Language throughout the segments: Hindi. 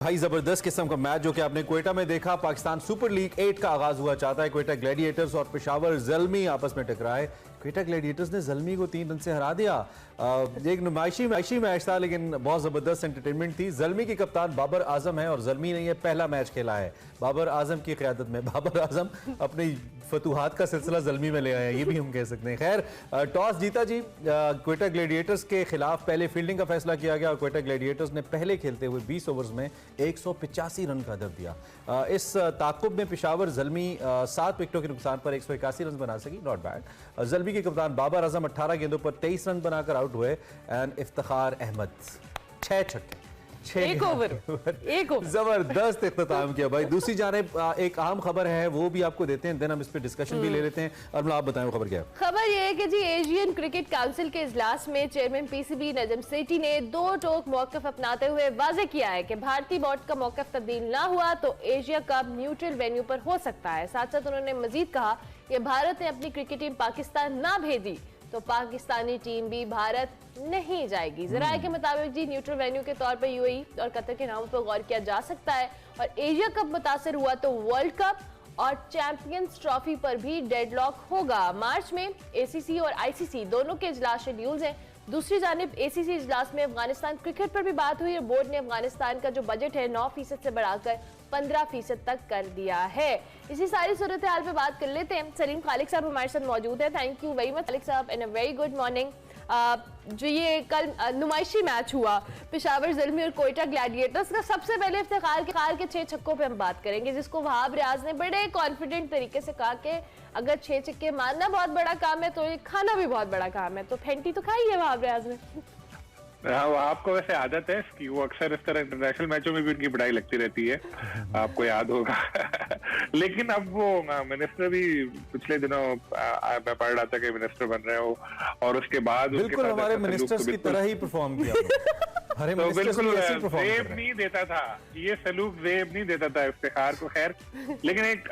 भाई जबरदस्त किस्म का मैच जो कि आपने क्वेटा में देखा। पाकिस्तान सुपर लीग 8 का आगाज हुआ चाहता है। क्वेटा ग्लैडिएटर्स और पेशावर ज़ल्मी आपस में टकराए। क्वेटा ग्लैडिएटर्स ने ज़ल्मी को 3 रन से हरा दिया। एक नुमाइशी मैच था लेकिन बहुत ज़बरदस्त एंटरटेनमेंट थी। ज़ल्मी की कप्तान बाबर आजम है और ज़ल्मी ने यह पहला मैच खेला है बाबर आजम की क़यादत में। बाबर आजम अपनी फतूहात का सिलसिला ज़ल्मी में ले आए, ये भी हम कह सकते हैं। खैर टॉस जीता जी क्वेटा ग्लैडिएटर्स के खिलाफ पहले फील्डिंग का फैसला किया गया और क्वेटा ग्लैडिएटर्स ने पहले खेलते हुए 20 ओवर्स में 185 रन का हदफ दिया। इस ताकुब में पेशावर ज़ल्मी 7 विकेटों के नुकसान पर 181 रन बना सकी, नॉट बैड। ज़ल्मी के कप्तान बाबर आजम 18 गेंदों पर 23 रन बनाकर आउट हुए एंड इफ्तिखार अहमद 6 छक्के, एक ओवर जबरदस्त इख्तिताम किया भाई। दूसरी जानिब एक अहम खबर है वो भी आपको देते हैं, देन हम इस पे डिस्कशन भी ले लेते हैं। और आप बताएं वो खबर क्या है? खबर ये है कि जी एशियन क्रिकेट काउंसिल के इजलास में चेयरमैन पीसीबी नजम सेठी ने 2 टोक मौकफ अपनाते हुए वाजे किया है कि भारतीय बोर्ड का मौकफ तब्दील ना हुआ तो एशिया कप न्यूट्रल वेन्यू पर हो सकता है। साथ साथ उन्होंने मजीद कहा कि भारत ने अपनी क्रिकेट टीम पाकिस्तान ना भेजी तो पाकिस्तानी टीम भी भारत नहीं जाएगी। जराये के मुताबिक जी न्यूट्रल वेन्यू के तौर पर यूएई और कतर के नामों पर गौर किया जा सकता है और एशिया कप मुतासर हुआ तो वर्ल्ड कप और चैंपियंस ट्रॉफी पर भी डेडलॉक होगा। मार्च में एसीसी और आईसीसी दोनों के इजलास शेड्यूल्स हैं। दूसरी जानिब एसीसी इजलास में अफगानिस्तान क्रिकेट पर भी बात हुई और बोर्ड ने अफगानिस्तान का जो बजट है 9% से बढ़ाकर 15% तक कर दिया है। इसी सारी सूरत हाल पे बात कर लेते हैं। सलीम खालिक साहब हमारे साथ मौजूद है। थैंक यू वेरी मच खालिक साहब and a very good morning. जो ये कल नुमाइशी मैच हुआ पेशावर ज़ल्मी और क्वेटा ग्लैडिएटर्स का, सबसे पहले इफ्तिखार के 6 छक्कों पे हम बात करेंगे जिसको वहाब रियाज ने बड़े कॉन्फिडेंट तरीके से कहा कि अगर 6 छक्के मारना बहुत बड़ा काम है तो ये खाना भी बहुत बड़ा काम है। तो फेंटी तो खाई है वहाब रियाज ने। हाँ, आपको वैसे आदत है कि वो अक्सर इस तरह इंटरनेशनल मैचों में भी उनकी बढ़ाई लगती रहती है, आपको याद होगा। लेकिन अब वो मिनिस्टर भी पिछले दिनों मैं पढ़ रहा था कि मिनिस्टर बन रहे हो और उसके बाद बिल्कुल हमारे मिनिस्टर्स की तरह ही परफॉर्म किया। तो बिल्कुल जेब नहीं देता था, ये सलूक जेब नहीं देता था इफ्तिखार को। खैर लेकिन एक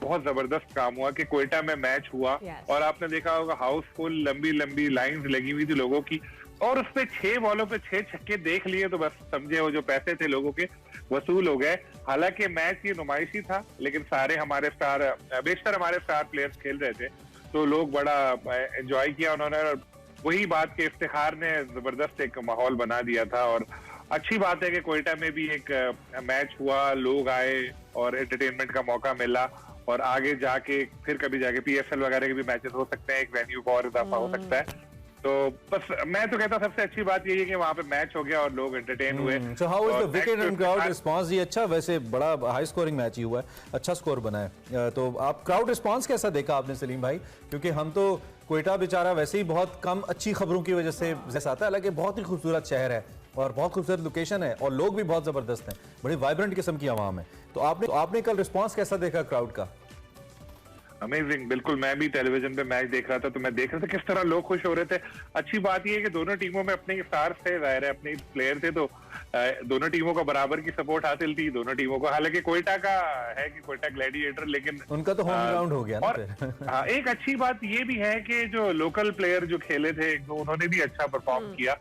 बहुत जबरदस्त काम हुआ कि क्वेटा में मैच हुआ और आपने देखा होगा हाउसफुल लंबी लंबी लाइंस लगी हुई थी लोगों की और उस पे 6 बॉलों पे 6 छक्के देख लिए तो बस समझे वो जो पैसे थे लोगों के वसूल हो गए। हालांकि मैच ये नुमाइशी था लेकिन सारे हमारे बेशतर हमारे स्टार प्लेयर्स खेल रहे थे तो लोग बड़ा एंजॉय किया उन्होंने। वही बात के इफ्तिखार ने जबरदस्त एक माहौल बना दिया था और अच्छी बात है कि क्वेटा में भी एक मैच हुआ, लोग आए और एंटरटेनमेंट का मौका मिला और आगे जाके फिर कभी जाके पीएसएल वगैरह के भी मैचेस हो सकते हैं, एक वेन्यू का और इजाफा हो सकता है। तो बस मैं तो कहता सबसे अच्छी बात यही है कि वहां पे मैच हो गया और लोग एंटरटेन हुए। So how is the wicket and crowd response? ये अच्छा, वैसे बड़ा हाई स्कोरिंग मैच ही हुआ है, अच्छा स्कोर बना है। तो आप क्राउड रिस्पांस कैसा देखा आपने सलीम भाई? क्योंकि हम तो क्वेटा बेचारा वैसे ही बहुत कम अच्छी खबरों की वजह से जैसा आता है, हालांकि बहुत ही खूबसूरत शहर है और बहुत खूबसूरत लोकेशन है और लोग भी बहुत जबरदस्त हैं, बड़ी वाइब्रेंट किस्म की आवाम है। तो आपने कल रिस्पॉन्स कैसा देखा क्राउड का? अमेजिंग, बिल्कुल। मैं भी टेलीविजन पे मैच देख रहा था तो मैं देख रहा था किस तरह लोग खुश हो रहे थे। अच्छी बात यह है कि दोनों टीमों में अपने स्टार्स थे, जाहिर है अपने प्लेयर थे तो दोनों टीमों को बराबर की सपोर्ट हासिल थी दोनों टीमों को। हालांकि क्वेटा का है कि क्वेटा ग्लैडिएटर, लेकिन उनका तो होम ग्राउंड हो गया ना। और हाँ, एक अच्छी बात ये भी है कि जो लोकल प्लेयर जो खेले थे उन्होंने भी अच्छा परफॉर्म किया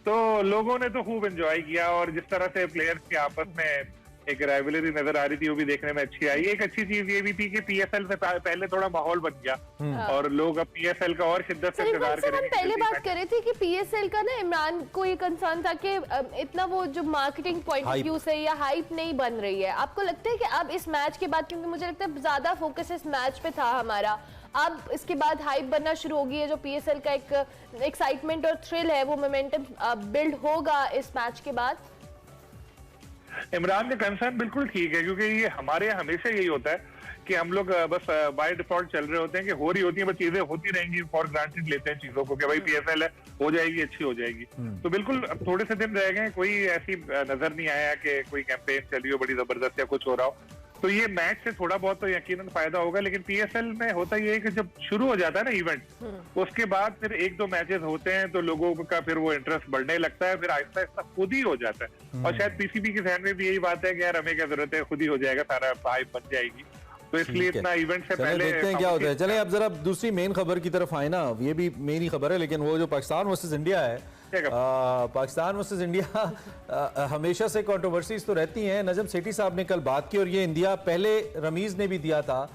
तो लोगों ने तो खूब एंजॉय किया और जिस तरह से प्लेयर्स के आपस में एक राइवलरी नजर आ रही थी वो भी देखने में अच्छी आई। एक अच्छी चीज ये भी थी कि पीएसएल से पहले थोड़ा माहौल बन गया और लोग अब पीएसएल का और शिद्दत से इंतजार करेंगे। हम पहले बात कर रहे थे कि पीएसएल का ना इमरान को ये कंसर्न था कि इतना वो जो मार्केटिंग पॉइंट ऑफ व्यू से या हाइप नहीं बन रही है। आपको लगता है कि अब इस मैच के बाद, क्योंकि मुझे लगता है ज्यादा फोकस इस मैच पे था हमारा, अब इसके बाद हाइप बनना शुरू होगी है, जो पीएसएल का एक एक्साइटमेंट और थ्रिल है वो मोमेंटम बिल्ड होगा इस मैच के बाद? इमरान का कंसर्न बिल्कुल ठीक है क्योंकि ये हमारे यहाँ हमेशा यही होता है कि हम लोग बस बाय डिफॉल्ट चल रहे होते हैं कि हो रही होती है, बस चीजें होती रहेंगी, फॉर ग्रांटेड लेते हैं चीजों को कि भाई पीएसएल है, हो जाएगी, अच्छी हो जाएगी। तो बिल्कुल अब थोड़े से दिन रह गए, कोई ऐसी नजर नहीं आया कि कोई कैंपेन चली हो बड़ी जबरदस्त या कुछ हो रहा हो। तो ये मैच से थोड़ा बहुत तो यकीनन फायदा होगा, लेकिन पीएसएल में होता ये है कि जब शुरू हो जाता है ना इवेंट उसके बाद फिर 1-2 मैचेस होते हैं तो लोगों का फिर वो इंटरेस्ट बढ़ने लगता है, फिर आहिस्ता आहिस्ता खुद ही हो जाता है। और शायद पीसीबी के ध्यान में भी यही बात है कि यार हमें क्या जरूरत है, खुद ही हो जाएगा, सारा हाइप बन जाएगी। तो इसलिए इतना इवेंट से पहले देखते हैं क्या होता है। चलें अब जरा दूसरी मेन खबर की तरफ आए ना, ये भी मेन ही खबर है लेकिन वो जो पाकिस्तान वर्सेस इंडिया है पाकिस्तान वर्सेस इंडिया हमेशा से कंट्रोवर्सीज तो रहती हैं। नजम सेठी साहब ने कल बात की और ये इंडिया पहले रमीज ने भी दिया था,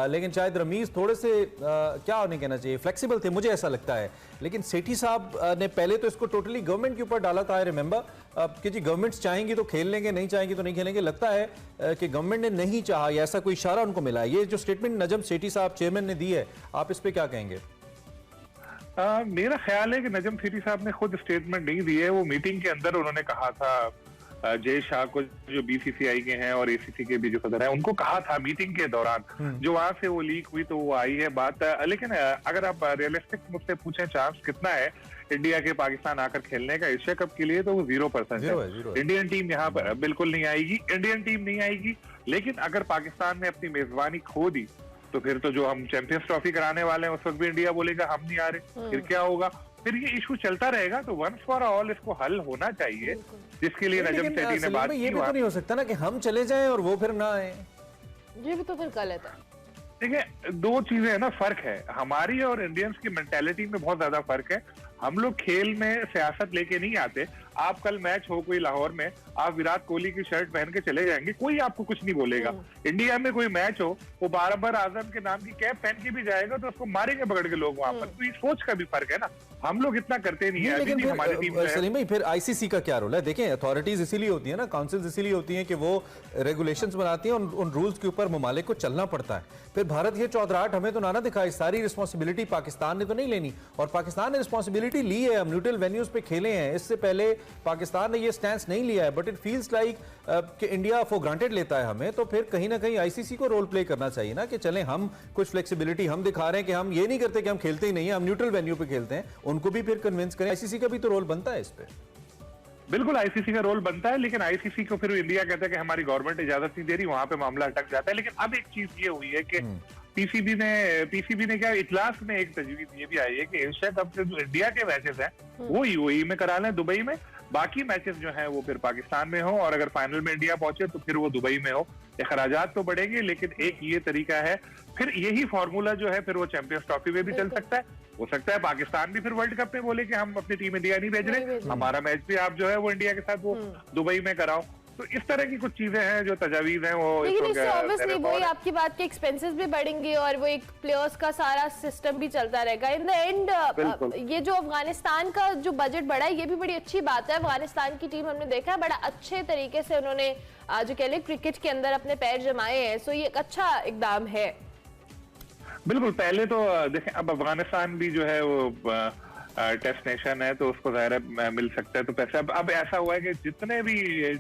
लेकिन शायद रमीज थोड़े से क्या उन्हें कहना चाहिए, फ्लेक्सिबल थे, मुझे ऐसा लगता है। लेकिन सेठी साहब ने पहले तो इसको टोटली गवर्नमेंट के ऊपर डाला था, आई रिमेंबर कि जी गवर्नमेंट्स चाहेंगी तो खेल लेंगे, नहीं चाहेंगी तो नहीं खेलेंगे। लगता है कि गवर्नमेंट ने नहीं चाहा या ऐसा कोई इशारा उनको मिला है। ये जो स्टेटमेंट नजम सेठी साहब चेयरमैन ने दी है, आप इस पर क्या कहेंगे? मेरा ख्याल है कि नजम सेठी साहब ने खुद स्टेटमेंट नहीं दी है। वो मीटिंग के अंदर उन्होंने कहा था जय शाह को, जो बीसीसीआई के हैं और एसीसी के भी जो सदर हैं, उनको कहा था मीटिंग के दौरान, जो वहां से वो लीक हुई तो वो आई है बात। लेकिन अगर आप रियलिस्टिक मुझसे पूछें चांस कितना है इंडिया के पाकिस्तान आकर खेलने का एशिया कप के लिए, तो वो 0% है। इंडियन टीम यहाँ पर बिल्कुल नहीं आएगी, इंडियन टीम नहीं आएगी। लेकिन अगर पाकिस्तान ने अपनी मेजबानी खो दी तो फिर तो जो हम चैंपियंस ट्रॉफी कराने वाले हैं उस वक्त भी इंडिया बोलेगा हम नहीं आ रहे, फिर क्या होगा? फिर ये इशू चलता रहेगा। तो वंस फॉर ऑल इसको हल होना चाहिए, जिसके लिए नजम सेठी ने बात की। ये भी तो नहीं हो सकता ना कि हम चले जाएं और वो फिर ना आए, ये भी तो फिर गलत है। देखिए, दो चीजें है ना, फर्क है हमारी और इंडियंस की मेंटालिटी में, बहुत ज्यादा फर्क है। हम लोग खेल में सियासत लेके नहीं आते। आप कल मैच हो कोई लाहौर में, आप विराट कोहली की शर्ट पहन के चले जाएंगे, कोई आपको कुछ नहीं बोलेगा। इंडिया में कोई मैच हो, वो बाबर आजम के नाम की कैप पहन के भी जाएगा तो उसको मारेंगे पकड़ के लोग वहां पर। तो ये सोच का भी फर्क है ना, हम लोग इतना करते नहीं है। लेकिन हमारी टीम सलीम भाई, फिर आईसीसी का क्या रोल है? देखें, अथॉरिटीज इसीलिए होती है ना, काउंसिल्स इसीलिए होती हैं कि वो रेगुलेशंस बनाती हैं, उन रूल्स के ऊपर ममालिक को चलना पड़ता है। फिर भारत ये चौधराहट हमें तो ना दिखाए, सारी रिस्पॉन्सिबिलिटी पाकिस्तान ने तो नहीं लेनी, और पाकिस्तान ने रिस्पॉन्सिबिलिटी ली है। हम न्यूट्रल वेन्यूज पे खेले हैं, इससे पहले पाकिस्तान ने ये स्टैंड नहीं लिया है, बट इट फील्स लाइक कि इंडिया फॉर ग्रांटेड लेता है हमें। तो फिर कहीं ना कहीं आईसीसी को रोल प्ले करना चाहिए ना, कि चलें हम कुछ फ्लेक्सिबिलिटी हम दिखा रहे हैं कि हम ये नहीं करते कि हम खेलते ही नहीं है, हम न्यूट्रल वेन्यू पे खेलते हैं, उनको भी फिर कन्विंस करें। आईसीसी का भी तो रोल बनता है इस पे। बिल्कुल आईसीसी का रोल बनता है, लेकिन आईसीसी को फिर इंडिया कहता है कि हमारी गवर्नमेंट इजाजत नहीं दे रही, वहां पे मामला अटक जाता है। लेकिन अब एक चीज ये हुई है कि पीसीबी ने क्या, इजलास में एक तजवीज ये भी आई है कि एशिया कप के जो इंडिया के मैचेस हैं वो यूएई में करा लें, दुबई में, बाकी मैचेस जो हैं वो फिर पाकिस्तान में हो, और अगर फाइनल में इंडिया पहुंचे तो फिर वो दुबई में हो। अखराजात तो बढ़ेंगे, लेकिन एक ये तरीका है। फिर यही फॉर्मूला जो है फिर वो चैंपियंस ट्रॉफी में भी चल सकता है। हो सकता है पाकिस्तान भी फिर वर्ल्ड कप में बोले कि हम अपनी टीम इंडिया नहीं भेज रहे, हमारा मैच भी आप जो है वो इंडिया के साथ वो दुबई में कराओ। तो इस तरह की कुछ चीजें हैं जो तजावीज हैं वो। लेकिन इससे ऑब्वियसली वही आपकी बात के एक्सपेंसेस भी बढ़ेंगे और वो एक प्लेयर्स का सारा सिस्टम भी चलता रहेगा। इन द एंड ये जो अफगानिस्तान का जो बजट बढ़ा है, ये भी बड़ी अच्छी बात है। अफगानिस्तान की टीम हमने देखा है बड़ा अच्छे तरीके से उन्होंने जो कह लें क्रिकेट के अंदर अपने पैर जमाए हैं, सो ये एक अच्छा इकदाम है। बिल्कुल, पहले तो देखें, अब अफगानिस्तान भी जो है वो टेस्ट नेशन है तो उसको ज़ाहिर मिल सकता है तो पैसा। अब ऐसा हुआ है कि जितने भी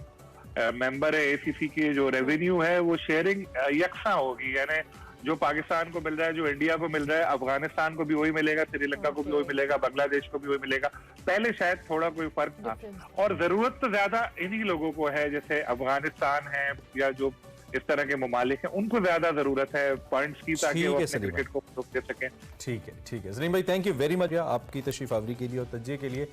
मेंबर है एसीसी की, जो रेवेन्यू है वो शेयरिंग यकसा होगी, यानी जो पाकिस्तान को मिल रहा है, जो इंडिया को मिल रहा है, अफगानिस्तान को भी वही मिलेगा, श्रीलंका को भी वही मिलेगा, बांग्लादेश को भी वही मिलेगा। पहले शायद थोड़ा कोई फर्क था, और जरूरत तो ज्यादा इन्हीं लोगों को है, जैसे अफगानिस्तान है या जो इस तरह के ममालिक हैं, उनको ज्यादा जरूरत है फंड्स की, ताकि वो अपने क्रिकेट को दे सकें। ठीक है सलीम भाई, थैंक यू वेरी मच आपकी तशरीफ आवरी के लिए और तज्जिए के लिए।